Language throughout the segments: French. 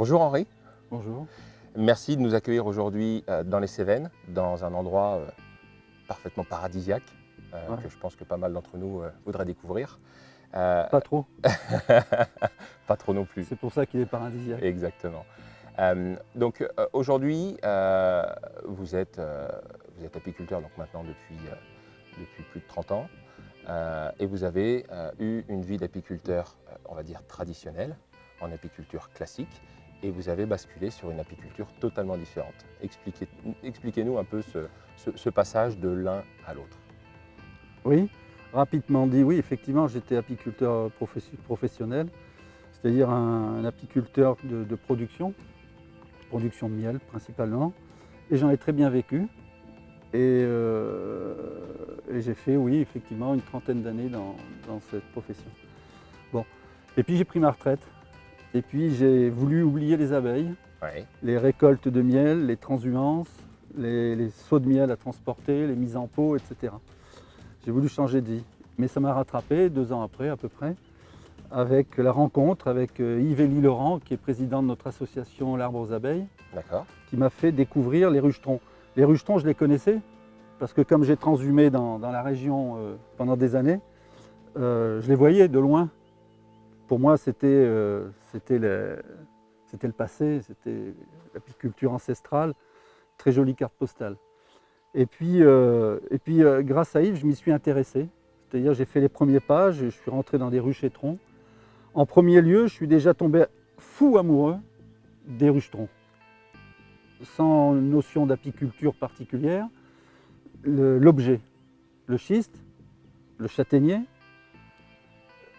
Bonjour Henri, Bonjour. merci de nous accueillir aujourd'hui dans les Cévennes, dans un endroit parfaitement paradisiaque Ouais. que je pense que pas mal d'entre nous voudraient découvrir. Pas trop, Pas trop non plus, c'est pour ça qu'il est paradisiaque. exactement. Donc aujourd'hui, vous êtes apiculteur donc maintenant depuis plus de 30 ans et vous avez eu une vie d'apiculteur, on va dire traditionnelle, en apiculture classique, et vous avez basculé sur une apiculture totalement différente. Expliquez-nous un peu ce passage de l'un à l'autre. Oui, rapidement dit, oui, effectivement, j'étais apiculteur professionnel, c'est-à-dire un apiculteur de production de miel principalement, et j'en ai très bien vécu. Et j'ai fait, oui, effectivement, une trentaine d'années dans cette profession. Bon, et puis j'ai pris ma retraite, et puis j'ai voulu oublier les abeilles, Ouais. les récoltes de miel, les transhumances, les seaux de miel à transporter, les mises en pot, etc. J'ai voulu changer de vie, mais ça m'a rattrapé 2 ans après à peu près, avec la rencontre avec Yves-Élie Laurent, qui est président de notre association L'Arbre aux Abeilles, D'accord. qui m'a fait découvrir les ruchetrons. Les ruchetrons, je les connaissais, parce que comme j'ai transhumé dans la région pendant des années, je les voyais de loin. Pour moi, c'était le passé, c'était l'apiculture ancestrale, très jolie carte postale. Et puis, grâce à Yves, je m'y suis intéressé. C'est-à-dire, j'ai fait les premiers pas, je suis rentré dans des ruchetrons. En premier lieu, je suis déjà tombé fou amoureux des ruchetrons. Sans notion d'apiculture particulière, l'objet, le schiste, le châtaignier,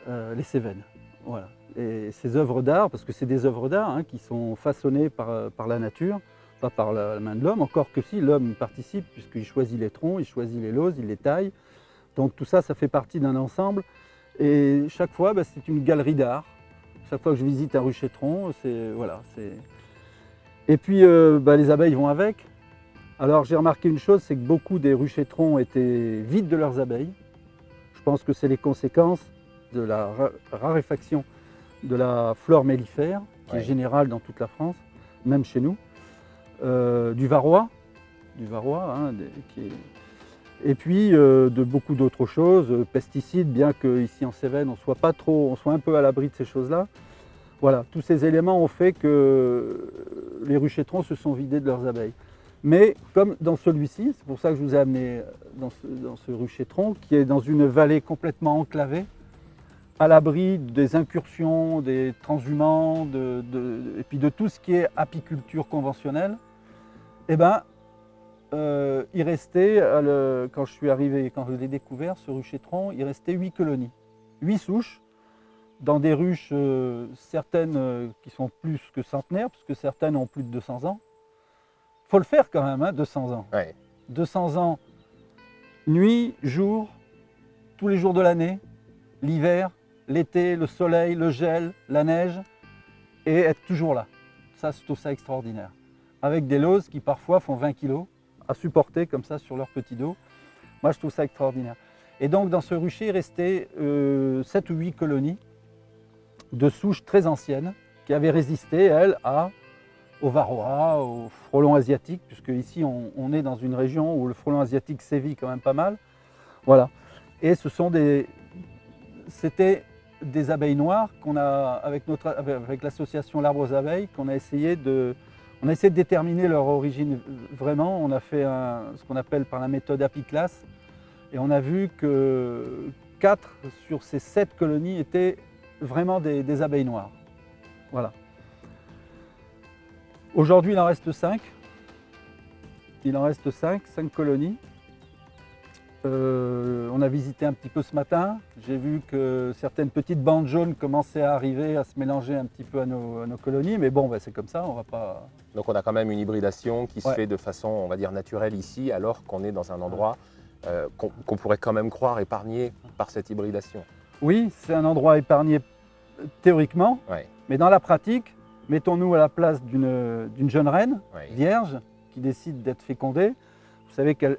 les cévennes. Voilà. Et ces œuvres d'art, parce que c'est des œuvres d'art qui sont façonnées par la nature, pas par la main de l'homme, encore que si l'homme participe, puisqu'il choisit les troncs, il choisit les lauses, il les taille. Donc tout ça, ça fait partie d'un ensemble. Et chaque fois, c'est une galerie d'art. Chaque fois que je visite un ruchetron, voilà. Et puis les abeilles vont avec. Alors j'ai remarqué une chose, c'est que beaucoup des ruchetrons étaient vides de leurs abeilles. Je pense que c'est les conséquences de la raréfaction de la flore mellifère, qui est générale dans toute la France, même chez nous, du varroa, et puis de beaucoup d'autres choses, pesticides, bien qu'ici en Cévennes on soit un peu à l'abri de ces choses-là. Voilà, tous ces éléments ont fait que les ruchetrons se sont vidés de leurs abeilles. Mais comme dans celui-ci, c'est pour ça que je vous ai amené dans ce ruchetron, qui est dans une vallée complètement enclavée, à l'abri des incursions, des transhumants, et puis de tout ce qui est apiculture conventionnelle, il restait, quand je suis arrivé, quand je l'ai découvert, ce ruchetron, il restait 8 colonies, 8 souches, dans des ruches, certaines qui sont plus que centenaires, puisque certaines ont plus de 200 ans. Il faut le faire quand même, 200 ans. Ouais. 200 ans, nuit, jour, tous les jours de l'année, l'hiver, l'été, le soleil, le gel, la neige, et être toujours là. Ça, je trouve ça extraordinaire. Avec des lauses qui parfois font 20 kg à supporter comme ça sur leur petit dos. Moi, je trouve ça extraordinaire. Et donc, dans ce rucher, il restait 7 ou 8 colonies de souches très anciennes qui avaient résisté, elles, au varroa, au frelon asiatique, puisque ici, on est dans une région où le frelon asiatique sévit quand même pas mal. Voilà. Et c'était des abeilles noires qu'on a, avec l'association L'Arbre aux Abeilles, qu'on a essayé de déterminer leur origine vraiment. On a fait ce qu'on appelle par la méthode Apiclass, et on a vu que 4 sur ces 7 colonies étaient vraiment des abeilles noires. Voilà. Aujourd'hui, il en reste 5. Il en reste 5 colonies. On a visité un petit peu ce matin. J'ai vu que certaines petites bandes jaunes commençaient à arriver, à se mélanger un petit peu à nos colonies. Mais bon, c'est comme ça, on va pas... Donc on a quand même une hybridation qui se fait de façon, on va dire, naturelle ici, alors qu'on est dans un endroit qu'on pourrait quand même croire épargné par cette hybridation. Oui, c'est un endroit épargné théoriquement, mais dans la pratique, mettons-nous à la place d'une jeune reine vierge qui décide d'être fécondée. Vous savez qu'elle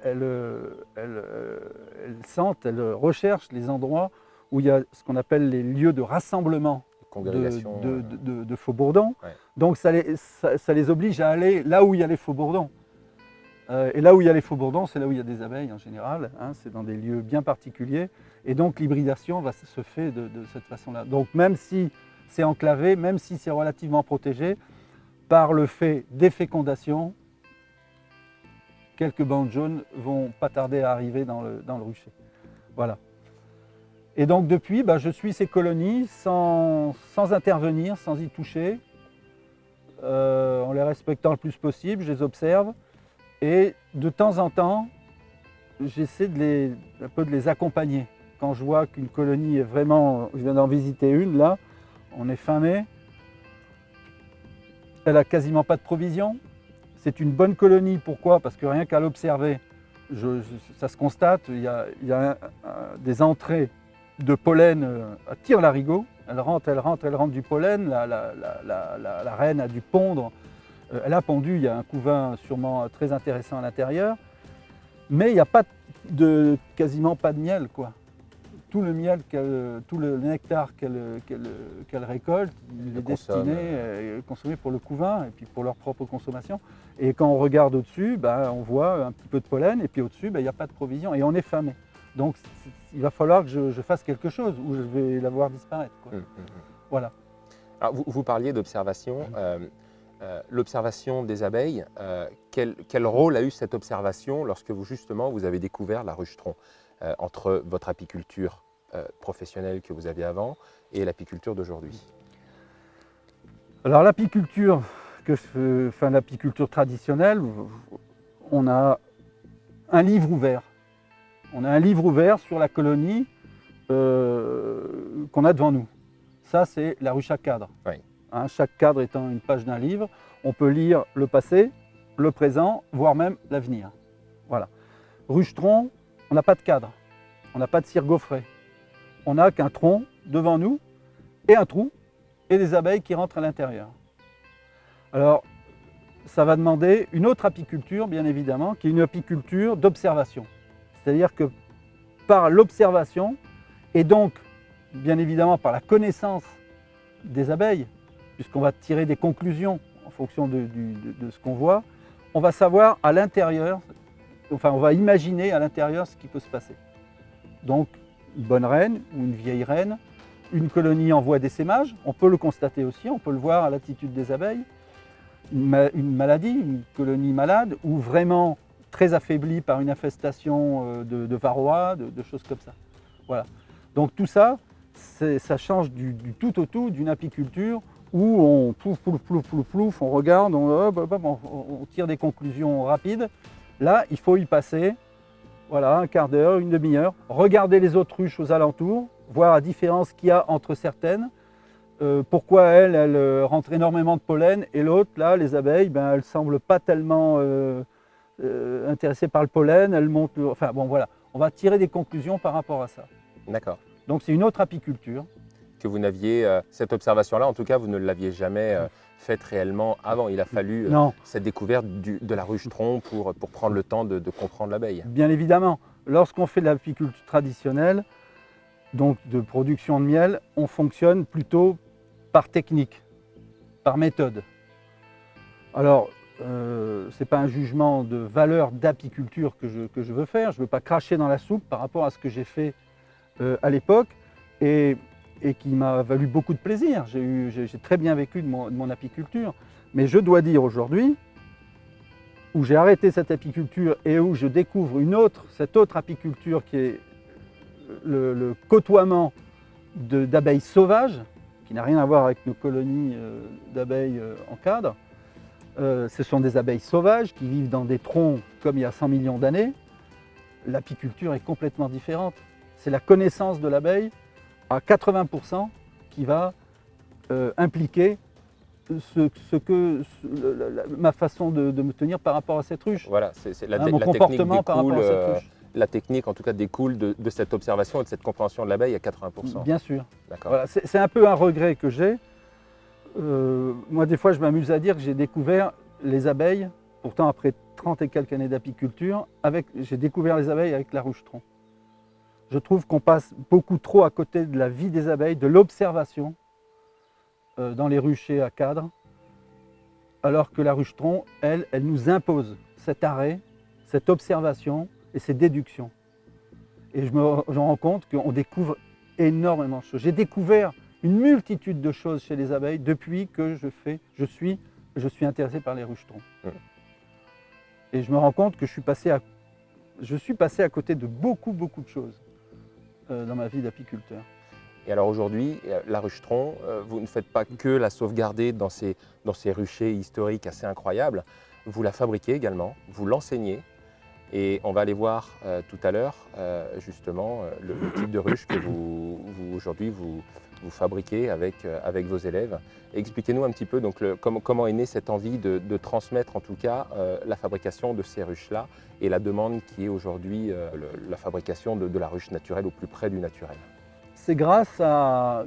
recherche les endroits où il y a ce qu'on appelle les lieux de rassemblement congrégation. de faux-bourdons. Ouais. Donc ça les oblige à aller là où il y a les faux-bourdons. Et là où il y a les faux-bourdons, c'est là où il y a des abeilles en général, hein, c'est dans des lieux bien particuliers. Et donc l'hybridation se fait de cette façon-là. Donc même si c'est enclavé, même si c'est relativement protégé, par le fait des fécondations, quelques bandes jaunes vont pas tarder à arriver dans le rucher. Voilà. Et donc depuis, je suis ces colonies sans intervenir, sans y toucher, en les respectant le plus possible, je les observe. Et de temps en temps, j'essaie un peu de les accompagner. Quand je vois qu'une colonie est vraiment, je viens d'en visiter une là, on est fin mai, elle n'a quasiment pas de provisions. C'est une bonne colonie, pourquoi? Parce que rien qu'à l'observer, ça se constate, il y a des entrées de pollen à tire-larigot. Elle rentre du pollen, la reine a dû pondre. Elle a pondu, il y a un couvain sûrement très intéressant à l'intérieur, mais il n'y a quasiment pas de miel, quoi. Tout le miel, tout le nectar qu'elle récolte, il est destiné, consommé pour le couvain et puis pour leur propre consommation. Et quand on regarde au-dessus, on voit un petit peu de pollen et puis au-dessus, il n'y a pas de provision et on est famé. Donc il va falloir que je fasse quelque chose ou je vais la voir disparaître, quoi. Voilà. Alors, vous parliez d'observation. L'observation des abeilles, quel rôle a eu cette observation lorsque vous avez découvert la ruche-tronc entre votre apiculture professionnelle que vous aviez avant et l'apiculture d'aujourd'hui? Alors l'apiculture l'apiculture traditionnelle, on a un livre ouvert. On a un livre ouvert sur la colonie qu'on a devant nous. Ça, c'est la ruche à cadre. Oui. Hein, chaque cadre étant une page d'un livre, on peut lire le passé, le présent, voire même l'avenir. Voilà. Ruche-tronc, on n'a pas de cadre, on n'a pas de cire gaufrée. On n'a qu'un tronc devant nous et un trou et des abeilles qui rentrent à l'intérieur. Alors, ça va demander une autre apiculture, bien évidemment, qui est une apiculture d'observation. C'est-à-dire que par l'observation et donc, bien évidemment, par la connaissance des abeilles, puisqu'on va tirer des conclusions en fonction de ce qu'on voit, on va savoir à l'intérieur, enfin on va imaginer à l'intérieur ce qui peut se passer. Donc une bonne reine ou une vieille reine, une colonie en voie d'essaimage, on peut le constater aussi, on peut le voir à l'attitude des abeilles, une maladie, une colonie malade ou vraiment très affaiblie par une infestation de varroa, de choses comme ça. Voilà. Donc tout ça, ça change du tout au tout d'une apiculture où on plouf, on regarde, on tire des conclusions rapides. Là, il faut y passer voilà, un quart d'heure, une demi-heure, regarder les autres ruches aux alentours, voir la différence qu'il y a entre certaines, pourquoi elle rentre énormément de pollen et l'autre, là, les abeilles, elles ne semblent pas tellement intéressées par le pollen, elles montent, enfin bon voilà, on va tirer des conclusions par rapport à ça. D'accord. Donc c'est une autre apiculture. Que vous n'aviez, cette observation-là, en tout cas, vous ne l'aviez jamais faite réellement avant. Il a fallu cette découverte de la ruche-tronc pour prendre le temps de comprendre l'abeille. Bien évidemment, lorsqu'on fait de l'apiculture traditionnelle, donc de production de miel, on fonctionne plutôt par technique, par méthode. Alors, ce n'est pas un jugement de valeur d'apiculture que je veux faire, je ne veux pas cracher dans la soupe par rapport à ce que j'ai fait à l'époque et qui m'a valu beaucoup de plaisir. J'ai très bien vécu de mon apiculture, mais je dois dire aujourd'hui, où j'ai arrêté cette apiculture et où je découvre cette autre apiculture qui est le côtoiement d'abeilles sauvages, qui n'a rien à voir avec nos colonies d'abeilles en cadre. Ce sont des abeilles sauvages qui vivent dans des troncs comme il y a 100 millions d'années. L'apiculture est complètement différente. C'est la connaissance de l'abeille à 80% qui va impliquer ma façon de me tenir par rapport à cette ruche. Voilà, c'est mon comportement par rapport à cette ruche. La technique, en tout cas, découle de cette observation et de cette compréhension de l'abeille à 80%. Bien sûr. D'accord. Voilà, c'est un peu un regret que j'ai. Moi, des fois, je m'amuse à dire que j'ai découvert les abeilles, pourtant après 30 et quelques années d'apiculture, j'ai découvert les abeilles avec la ruche-tronc. Je trouve qu'on passe beaucoup trop à côté de la vie des abeilles, de l'observation, dans les ruchers à cadre, alors que la ruche-tronc, elle nous impose cet arrêt, cette observation et ces déductions. Et je me rends compte qu'on découvre énormément de choses. J'ai découvert une multitude de choses chez les abeilles depuis que je suis intéressé par les ruches-troncs. Et je me rends compte que je suis passé à côté de beaucoup de choses dans ma vie d'apiculteur. Et alors aujourd'hui, la ruche-tronc, vous ne faites pas que la sauvegarder dans ces ruchers historiques assez incroyables, vous la fabriquez également, vous l'enseignez. Et on va aller voir tout à l'heure justement le type de ruche que aujourd'hui vous fabriquez avec vos élèves. Et expliquez-nous un petit peu donc, comment est née cette envie de transmettre en tout cas la fabrication de ces ruches-là et la demande qui est aujourd'hui la fabrication de la ruche naturelle au plus près du naturel. C'est grâce à,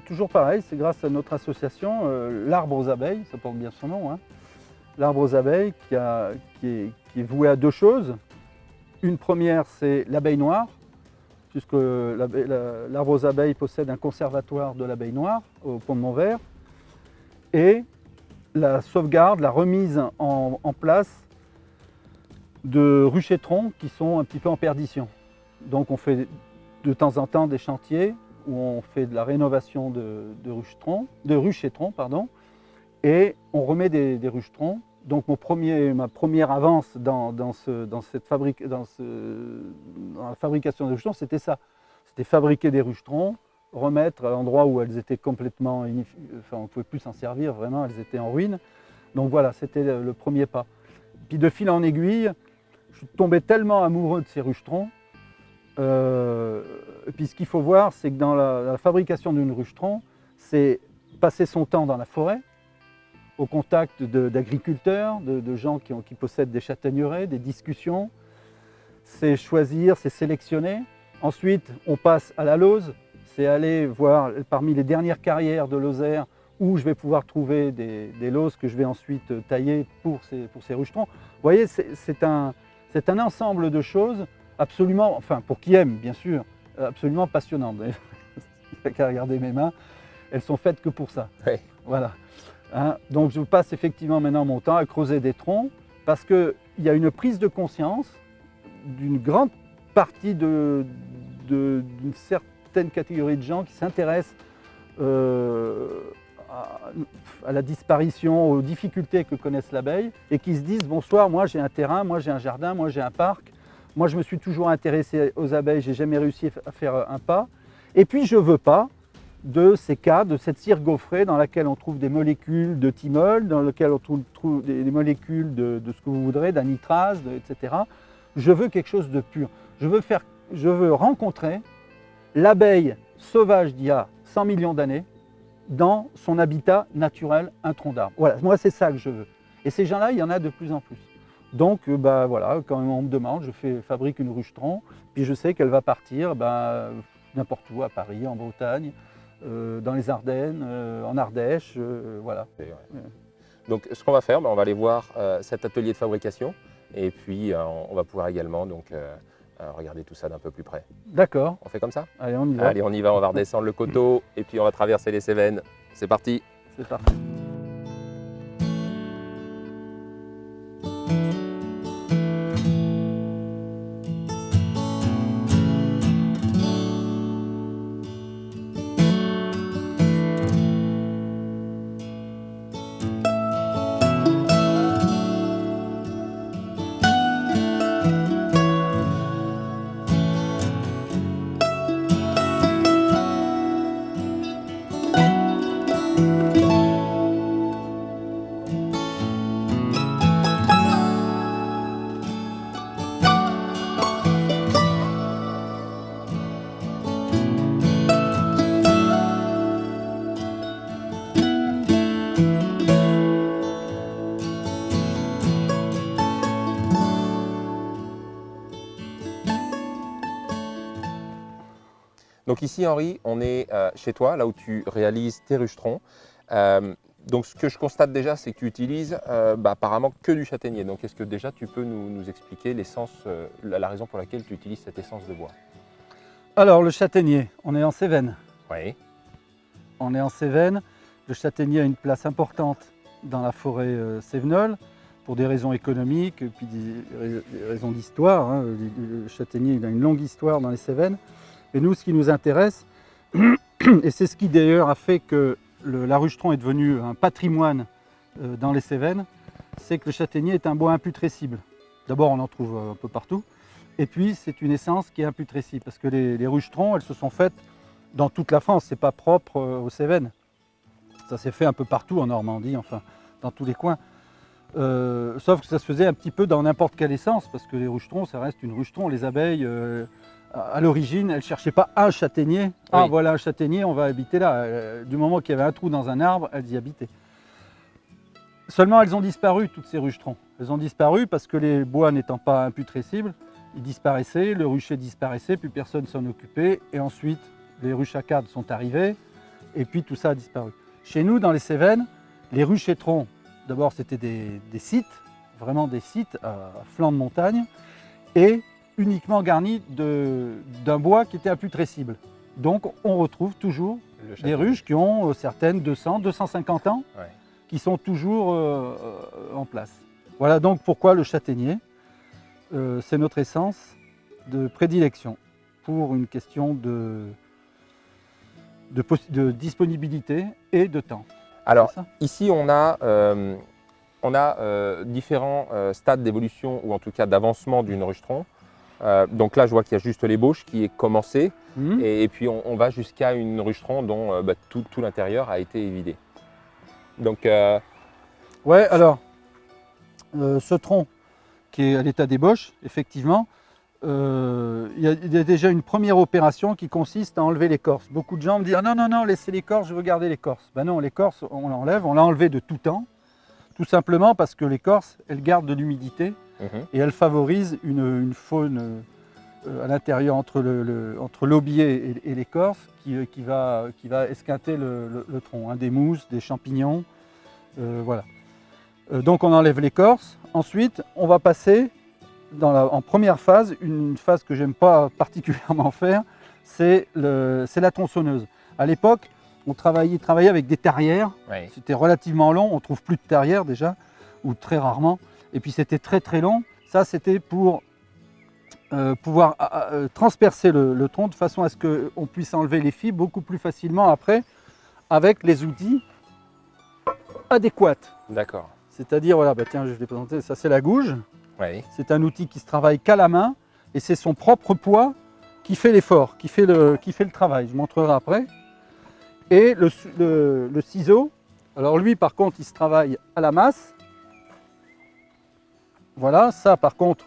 toujours pareil, c'est grâce à notre association, l'Arbre aux abeilles, ça porte bien son nom, hein. L'Arbre aux abeilles qui est voué à deux choses. Une première, c'est l'abeille noire, puisque l'Arbre aux abeilles possède un conservatoire de l'abeille noire au Pont de Montvert, et la sauvegarde, la remise en place de ruchers-troncs qui sont un petit peu en perdition. Donc on fait de temps en temps des chantiers où on fait de la rénovation de ruchers-troncs, et on remet des ruches-troncs. Donc ma première avance dans la fabrication des ruches-troncs, c'était ça. C'était fabriquer des ruches-troncs, remettre à l'endroit où elles étaient complètement, on ne pouvait plus s'en servir, vraiment, elles étaient en ruine. Donc voilà, c'était le premier pas. Puis de fil en aiguille, je suis tombé tellement amoureux de ces ruches-troncs. Puis ce qu'il faut voir, c'est que dans la fabrication d'une ruche-tronc, c'est passer son temps dans la forêt, au contact d'agriculteurs, de gens qui possèdent des châtaigneraies, des discussions. C'est choisir, c'est sélectionner. Ensuite, on passe à la Lozère, c'est aller voir parmi les dernières carrières de Lozère où je vais pouvoir trouver des lauses que je vais ensuite tailler pour ces ruches-troncs. Vous voyez, c'est un ensemble de choses absolument, enfin pour qui aime bien sûr, absolument passionnantes. Il n'y a qu'à regarder mes mains, elles sont faites que pour ça. Oui. Voilà. Hein, donc je passe effectivement maintenant mon temps à creuser des troncs parce qu'il y a une prise de conscience d'une grande partie d'une certaine catégorie de gens qui s'intéressent à la disparition, aux difficultés que connaissent l'abeille et qui se disent « Bonsoir, moi j'ai un terrain, moi j'ai un jardin, moi j'ai un parc, moi je me suis toujours intéressé aux abeilles, j'ai jamais réussi à faire un pas. Et puis je ne veux pas de ces cas, de cette cire gaufrée dans laquelle on trouve des molécules de thymol, dans laquelle on trouve des molécules de ce que vous voudrez, d'anitrase, etc. Je veux quelque chose de pur. Je veux rencontrer l'abeille sauvage d'il y a 100 millions d'années dans son habitat naturel, un tronc d'arbre. Voilà, moi c'est ça que je veux. Et ces gens-là, il y en a de plus en plus. Donc voilà, quand on me demande, je fabrique une ruche-tronc, puis je sais qu'elle va partir n'importe où, à Paris, en Bretagne, dans les Ardennes, en Ardèche, voilà. Donc ce qu'on va faire, on va aller voir cet atelier de fabrication et puis on va pouvoir également regarder tout ça d'un peu plus près. D'accord. On fait comme ça? Allez, on y va. Allez, on y va, on va redescendre le coteau et puis on va traverser les Cévennes. C'est parti. C'est parti. Donc ici, Henri, on est chez toi, là où tu réalises tes ruches-troncs. Donc ce que je constate déjà, c'est que tu utilises apparemment que du châtaignier. Donc est-ce que déjà tu peux nous expliquer l'essence, la raison pour laquelle tu utilises cette essence de bois? Alors le châtaignier, on est en Cévennes. Oui. On est en Cévennes Le châtaignier a une place importante dans la forêt cévenole pour des raisons économiques et puis des raisons d'histoire. Hein. Le châtaignier il a une longue histoire dans les Cévennes. Et nous, ce qui nous intéresse, et c'est ce qui d'ailleurs a fait que la ruche-tronc est devenu un patrimoine dans les Cévennes, c'est que le châtaignier est un bois imputrescible. D'abord, on en trouve un peu partout. Et puis, c'est une essence qui est imputrescible. Parce que les ruches-troncs, elles se sont faites dans toute la France. Ce n'est pas propre aux Cévennes. Ça s'est fait un peu partout en Normandie, enfin, dans tous les coins. Sauf que ça se faisait un petit peu dans n'importe quelle essence. Parce que les ruches-troncs, ça reste une ruche-tronc. Les abeilles, à l'origine, elles ne cherchaient pas un châtaignier. Ah, voilà un châtaignier, on va habiter là. Du moment qu'il y avait un trou dans un arbre, elles y habitaient. Seulement, elles ont disparu, toutes ces ruches-troncs. Elles ont disparu parce que les bois n'étant pas imputrescibles, ils disparaissaient, le rucher disparaissait, puis personne s'en occupait. Et ensuite, les ruches acades sont arrivées, et puis tout ça a disparu. Chez nous, dans les Cévennes, les ruchers-troncs, d'abord, c'était des sites, vraiment des sites à flanc de montagne, et uniquement garnis d'un bois qui était imputrescible. Donc, on retrouve toujours des ruches qui ont certaines 200, 250 ans, qui sont toujours en place. Voilà donc pourquoi le châtaignier, c'est notre essence de prédilection pour une question de disponibilité et de temps. Alors ici on a différents stades d'évolution ou en tout cas d'avancement d'une ruche-tronc. Donc là je vois qu'il y a juste l'ébauche qui est commencée et puis on va jusqu'à une ruche-tronc dont tout l'intérieur a été évidé. Donc ouais, alors ce tronc qui est à l'état d'ébauche, effectivement, il y a déjà une première opération qui consiste à enlever l'écorce. Beaucoup de gens me disent « non, laissez l'écorce, je veux garder l'écorce ». Ben non, l'écorce, on l'enlève, on l'a enlevé de tout temps, tout simplement parce que l'écorce, elle garde de l'humidité et elle favorise une faune à l'intérieur entre l'aubier et l'écorce qui va esquinter le tronc, hein, des mousses, des champignons, voilà. Donc on enlève l'écorce, ensuite on va passer en première phase, une phase que j'aime pas particulièrement faire, c'est la tronçonneuse. À l'époque, on travaillait avec des tarières, c'était relativement long, on trouve plus de tarières déjà, ou très rarement, et puis c'était très très long. Ça c'était pour pouvoir transpercer le tronc de façon à ce qu'on puisse enlever les fibres beaucoup plus facilement après avec les outils adéquats. D'accord. C'est-à-dire, voilà, tiens, je vais présenter, ça c'est la gouge. C'est un outil qui se travaille qu'à la main et c'est son propre poids qui fait l'effort, qui fait le travail. Je montrerai après. Et le ciseau, alors lui par contre il se travaille à la masse. Voilà, ça par contre,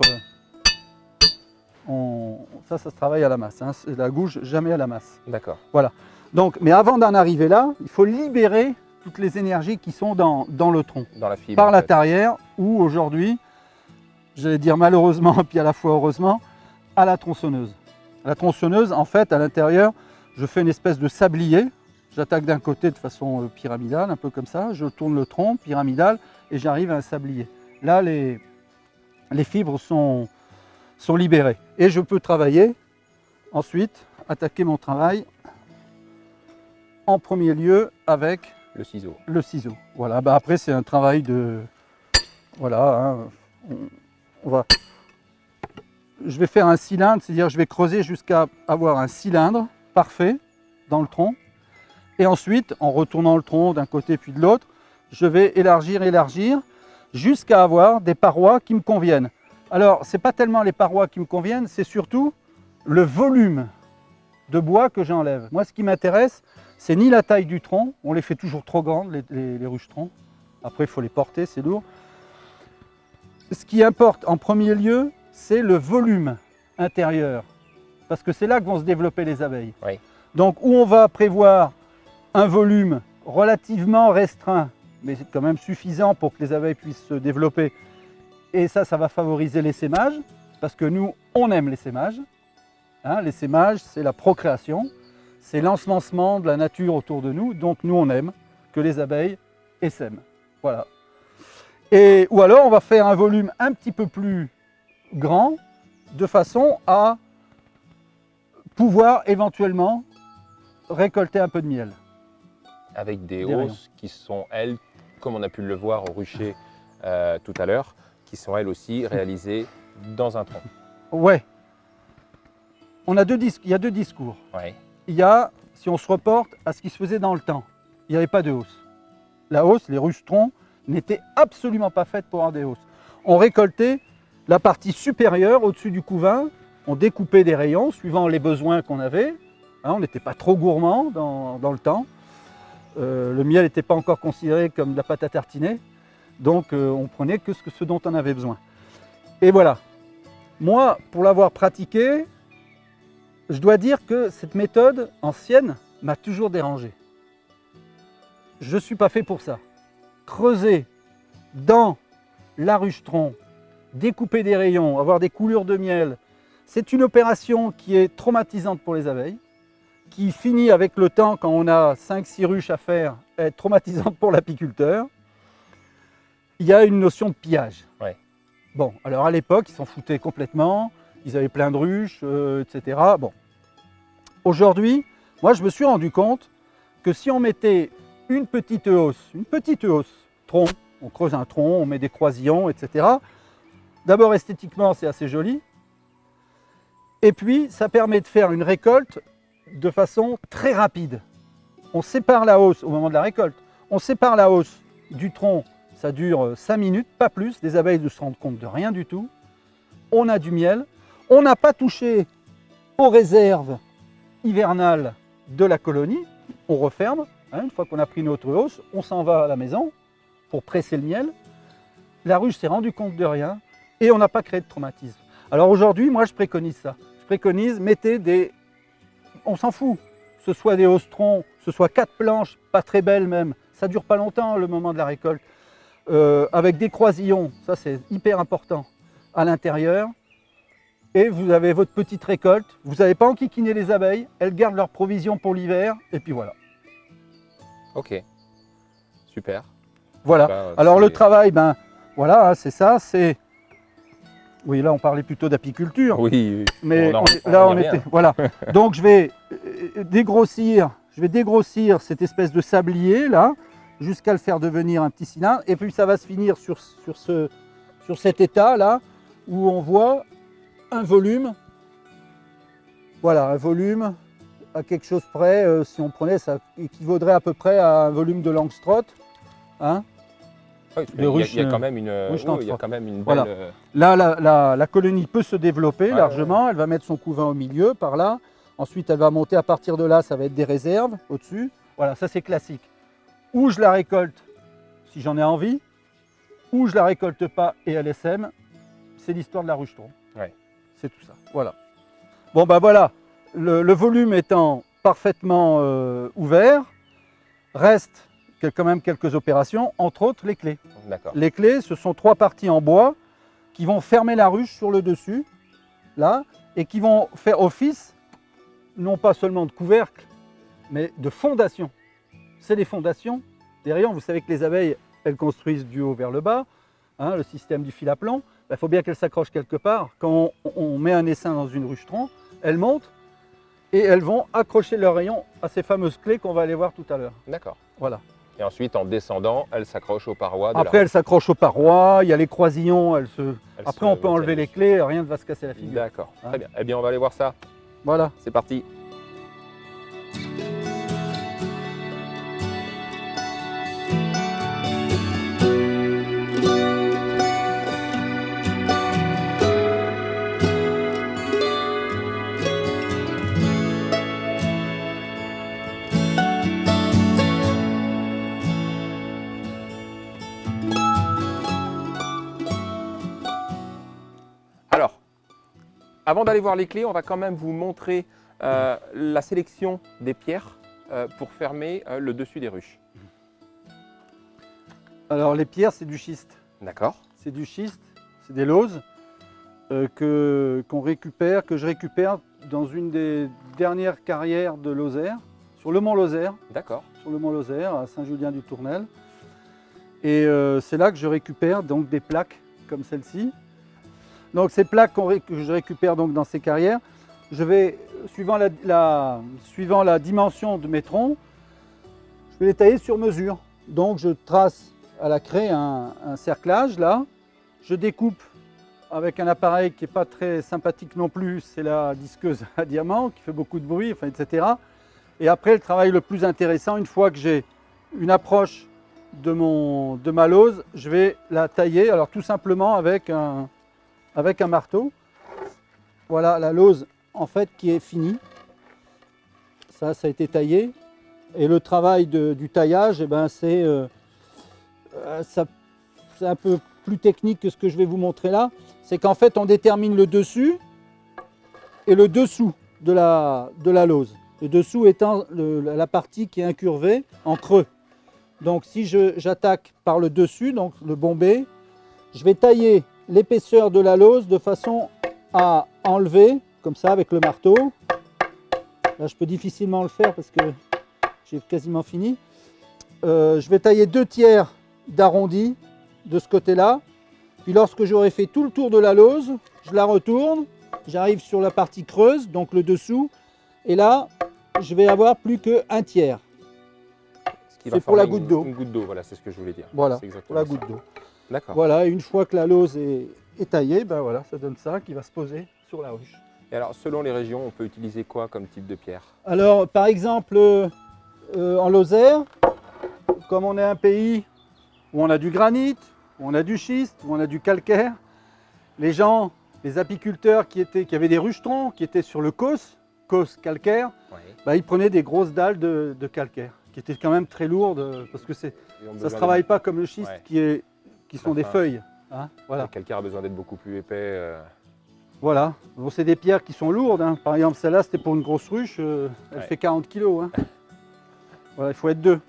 ça se travaille à la masse. Hein. La gouge, jamais à la masse. D'accord. Voilà. Donc, mais avant d'en arriver là, il faut libérer toutes les énergies qui sont dans le tronc. Dans la fibre. Par la tarière ou aujourd'hui, j'allais dire malheureusement, puis à la fois heureusement, à la tronçonneuse. La tronçonneuse, en fait, à l'intérieur, je fais une espèce de sablier. J'attaque d'un côté de façon pyramidale, un peu comme ça. Je tourne le tronc pyramidal et j'arrive à un sablier. Là, les fibres sont libérées. Et je peux travailler, ensuite, attaquer mon travail en premier lieu avec le ciseau. Le ciseau. Voilà, après c'est un travail de... Voilà, hein, je vais faire un cylindre, c'est-à-dire je vais creuser jusqu'à avoir un cylindre parfait dans le tronc. Et ensuite, en retournant le tronc d'un côté puis de l'autre, je vais élargir jusqu'à avoir des parois qui me conviennent. Alors, ce n'est pas tellement les parois qui me conviennent, c'est surtout le volume de bois que j'enlève. Moi, ce qui m'intéresse, c'est ni la taille du tronc, on les fait toujours trop grandes, les ruches-troncs. Après, il faut les porter, c'est lourd. Ce qui importe en premier lieu, c'est le volume intérieur, parce que c'est là que vont se développer les abeilles. Donc, où on va prévoir un volume relativement restreint, mais c'est quand même suffisant pour que les abeilles puissent se développer. Et ça va favoriser l'essaimage, parce que nous, on aime l'essaimage. Hein, l'essaimage, c'est la procréation, c'est l'ensemencement de la nature autour de nous. Donc nous, on aime que les abeilles essaiment. Voilà. Ou alors, on va faire un volume un petit peu plus grand, de façon à pouvoir éventuellement récolter un peu de miel. Avec des rayons. hausses qui sont, elles, comme on a pu le voir au rucher tout à l'heure, qui sont elles aussi réalisées dans un tronc. Ouais. Il y a deux discours. Ouais. Il y a, si on se reporte à ce qui se faisait dans le temps, il n'y avait pas de hausse. La hausse, les rucherons, n'étaient absolument pas faites pour avoir des hausses. On récoltait la partie supérieure au-dessus du couvain, on découpait des rayons suivant les besoins qu'on avait. Hein, on n'était pas trop gourmand dans le temps. Le miel n'était pas encore considéré comme de la pâte à tartiner, donc on prenait que ce dont on avait besoin. Et voilà. Moi, pour l'avoir pratiqué, je dois dire que cette méthode ancienne m'a toujours dérangé. Je ne suis pas fait pour ça. Creuser dans la rucheton, découper des rayons, avoir des coulures de miel, c'est une opération qui est traumatisante pour les abeilles, qui finit avec le temps, quand on a 5-6 ruches à faire, à être traumatisante pour l'apiculteur. Il y a une notion de pillage. Ouais. Bon, alors à l'époque, ils s'en foutaient complètement, ils avaient plein de ruches, etc. Bon. Aujourd'hui, moi je me suis rendu compte que si on mettait une petite hausse, tronc, on creuse un tronc, on met des croisillons, etc. D'abord esthétiquement c'est assez joli, et puis ça permet de faire une récolte de façon très rapide. On sépare la hausse au moment de la récolte, on sépare la hausse du tronc, ça dure 5 minutes, pas plus, les abeilles ne se rendent compte de rien du tout. On a du miel, on n'a pas touché aux réserves hivernales de la colonie, on referme, hein, une fois qu'on a pris notre hausse, on s'en va à la maison pour presser le miel. La ruche s'est rendue compte de rien et on n'a pas créé de traumatisme. Alors aujourd'hui, moi je préconise ça. Je préconise, mettez des... On s'en fout, ce soit des hausses-troncs, ce soit 4 planches, pas très belles même, ça dure pas longtemps le moment de la récolte. Avec des croisillons, ça c'est hyper important, à l'intérieur. Et vous avez votre petite récolte, vous n'avez pas enquiquiné les abeilles, elles gardent leurs provisions pour l'hiver, et puis voilà. Ok, super. Voilà. Bah, alors le travail, ben voilà, hein, c'est ça, c'est... Oui, là on parlait plutôt d'apiculture. Oui, oui. Mais On là y on revient. était... Voilà. Donc je vais dégrossir cet espèce de sablier là, jusqu'à le faire devenir un petit cylindre. Et puis ça va se finir sur cet état là, où on voit un volume. Voilà, un volume à quelque chose près, si on prenait, ça équivaudrait à peu près à un volume de Langstroth. Hein. Oui, il y a quand même une, il y a quand même une belle... Voilà. Là, la colonie peut se développer largement. Elle va mettre son couvain au milieu, par là. Ensuite, elle va monter à partir de là, ça va être des réserves au-dessus. Voilà, ça c'est classique. Ou je la récolte si j'en ai envie, ou je la récolte pas et elle sème. C'est l'histoire de la rucheton. Ouais. C'est tout ça. Voilà. Bon, ben voilà. Le volume étant parfaitement ouvert, reste quand même quelques opérations, entre autres les clés. D'accord. Les clés, ce sont 3 parties en bois qui vont fermer la ruche sur le dessus, là, et qui vont faire office, non pas seulement de couvercle, mais de fondation. C'est les fondations des rayons. Vous savez que les abeilles, elles construisent du haut vers le bas, hein, le système du fil à plomb. Il faut bien qu'elles s'accrochent quelque part. Quand on met un essaim dans une rucheton, elles montent et elles vont accrocher leurs rayons à ces fameuses clés qu'on va aller voir tout à l'heure. D'accord. Voilà. Et ensuite, en descendant, elle s'accroche aux parois de Après, la... elles s'accrochent aux parois, il y a les croisillons, Elle après se on peut enlever tient les dessus. clés, rien ne va se casser la figure. D'accord, Hein. très bien. Eh bien, on va aller voir ça. Voilà. C'est parti. Alors, avant d'aller voir les clés, on va quand même vous montrer la sélection des pierres pour fermer le dessus des ruches. Alors les pierres, c'est du schiste. D'accord. C'est du schiste, c'est des lauses que je récupère dans une des dernières carrières de Lozère, sur le mont Lozère, D'accord. à Saint-Julien-du-Tournel. Et c'est là que je récupère donc des plaques comme celle-ci. Donc ces plaques que je récupère donc dans ces carrières, je vais, suivant la dimension de mes troncs, je vais les tailler sur mesure. Donc je trace à la craie un cerclage là. Je découpe avec un appareil qui n'est pas très sympathique non plus, c'est la disqueuse à diamant qui fait beaucoup de bruit, enfin, etc. Et après le travail le plus intéressant, une fois que j'ai une approche de ma lose, je vais la tailler, alors tout simplement avec un marteau. Voilà la lose en fait qui est finie. Ça a été taillé. Et le travail du taillage, eh ben, c'est un peu plus technique que ce que je vais vous montrer là. C'est qu'en fait, on détermine le dessus et le dessous de la lose. Le dessous étant la partie qui est incurvée en creux. Donc si j'attaque par le dessus, donc le bombé, je vais tailler l'épaisseur de la lose de façon à enlever, comme ça avec le marteau. Là, je peux difficilement le faire parce que j'ai quasiment fini. Je vais tailler 2/3 d'arrondi de ce côté-là. Puis lorsque j'aurai fait tout le tour de la lose, je la retourne. J'arrive sur la partie creuse, donc le dessous. Et là, je vais avoir plus qu'un tiers. C'est pour la goutte d'eau. Une goutte d'eau, voilà, c'est ce que je voulais dire. Voilà, pour la goutte d'eau. D'accord. Voilà, une fois que la lose est taillée, ben voilà, ça donne ça qui va se poser sur la ruche. Et alors, selon les régions, on peut utiliser quoi comme type de pierre? Alors, par exemple, en Lozère, comme on est un pays où on a du granit, où on a du schiste, où on a du calcaire, les apiculteurs qui avaient des ruchetrons, qui étaient sur le causse calcaire, Oui. bah, ils prenaient des grosses dalles de calcaire, qui étaient quand même très lourdes, parce que ça ne se travaille pas comme le schiste, Ouais. qui sont des feuilles. Hein, voilà. Le calcaire a besoin d'être beaucoup plus épais. Voilà, bon, c'est des pierres qui sont lourdes. Hein. Par exemple, celle-là, c'était pour une grosse ruche, elle fait 40 kg. Hein. Voilà, il faut être deux.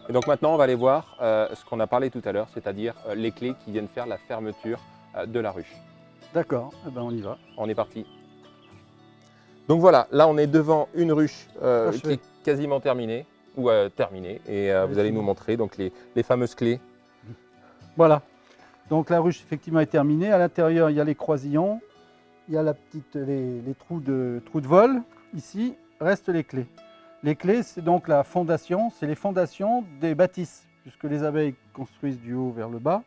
Et donc maintenant, on va aller voir ce qu'on a parlé tout à l'heure, c'est-à-dire les clés qui viennent faire la fermeture de la ruche. D'accord, eh ben, on y va. On est parti. Donc voilà, là on est devant une ruche qui est quasiment terminée, ou terminée, et vous allez nous montrer donc les fameuses clés. Voilà, donc la ruche effectivement est terminée. À l'intérieur, il y a les croisillons, il y a les trous de vol. Ici, restent les clés. Les clés, c'est donc la fondation, c'est les fondations des bâtisses. Puisque les abeilles construisent du haut vers le bas,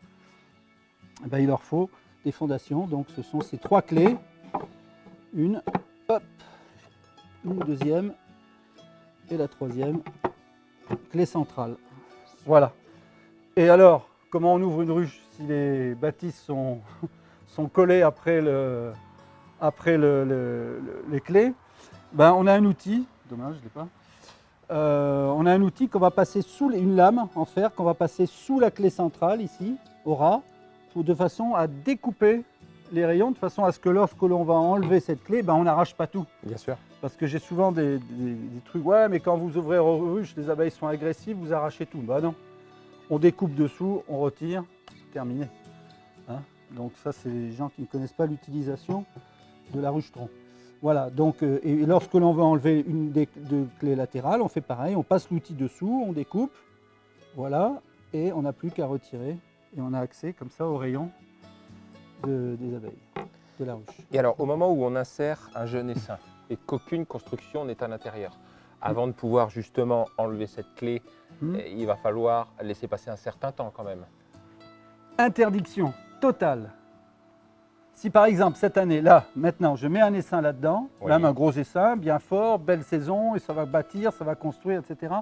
eh ben, il leur faut des fondations. Donc ce sont ces 3 clés. Une deuxième et la troisième clé centrale. Voilà. Et alors, comment on ouvre une ruche si les bâtisses sont collées après les clés? Ben, on a un outil, dommage, je ne l'ai pas. On a un outil qu'on va passer sous une lame en fer qu'on va passer sous la clé centrale ici, au ras, de façon à découper les rayons, de façon à ce que lorsque l'on va enlever cette clé, ben, on n'arrache pas tout. Bien sûr. Parce que j'ai souvent des trucs, ouais, mais quand vous ouvrez vos ruches, les abeilles sont agressives, vous arrachez tout. Ben non, on découpe dessous, on retire, terminé. Hein, donc ça, c'est les gens qui ne connaissent pas l'utilisation de la ruche-tronc. Voilà, donc, et lorsque l'on veut enlever une des 2 clés latérales, on fait pareil, on passe l'outil dessous, on découpe, voilà, et on n'a plus qu'à retirer, et on a accès comme ça aux rayons des abeilles, de la ruche. Et alors, au moment où on insère un jeune essaim, et qu'aucune construction n'est à l'intérieur, avant de pouvoir justement enlever cette clé, il va falloir laisser passer un certain temps quand même. Interdiction totale. Si par exemple cette année, là, maintenant, je mets un essaim là-dedans, Oui. même un gros essaim, bien fort, belle saison, et ça va bâtir, ça va construire, etc.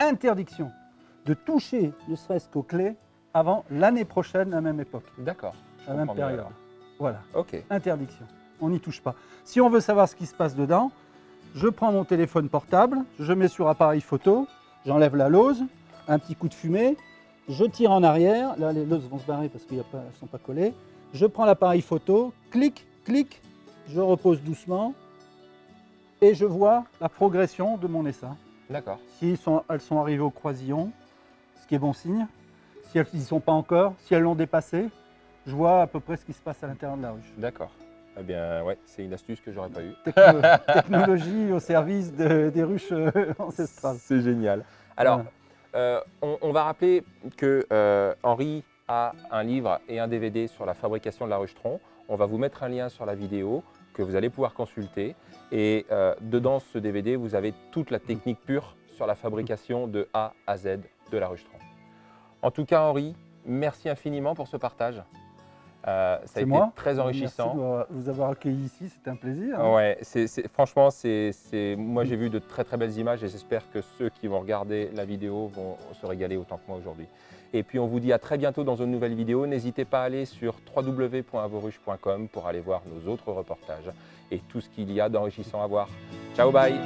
Interdiction de toucher ne serait-ce qu'aux clés avant l'année prochaine, à la même époque, D'accord. à la même période. Voilà, Ok. interdiction, on n'y touche pas. Si on veut savoir ce qui se passe dedans, je prends mon téléphone portable, je mets sur appareil photo, j'enlève la lose, un petit coup de fumée, je tire en arrière, là les loses vont se barrer parce qu'elles ne sont pas collées. Je prends l'appareil photo, clic, clic, je repose doucement et je vois la progression de mon essaim. D'accord. Si elles sont arrivées au croisillon, ce qui est bon signe. Si elles n'y sont pas encore, si elles l'ont dépassé, je vois à peu près ce qui se passe à l'intérieur de la ruche. D'accord. Eh bien, ouais, c'est une astuce que j'aurais pas eue. Technologie au service des ruches ancestrales. C'est génial. Alors, on va rappeler que Henri a un livre et un DVD sur la fabrication de la ruche-tronc. On va vous mettre un lien sur la vidéo que vous allez pouvoir consulter. Et dedans ce DVD, vous avez toute la technique pure sur la fabrication de A à Z de la ruche tronc. En tout cas, Henri, merci infiniment pour ce partage. Ça a été très enrichissant. Merci de vous avoir accueilli ici, c'était un plaisir. Ouais, franchement, moi j'ai vu de très très belles images et j'espère que ceux qui vont regarder la vidéo vont se régaler autant que moi aujourd'hui. Et puis on vous dit à très bientôt dans une nouvelle vidéo. N'hésitez pas à aller sur www.avoruches.com pour aller voir nos autres reportages et tout ce qu'il y a d'enrichissant à voir. Ciao, bye!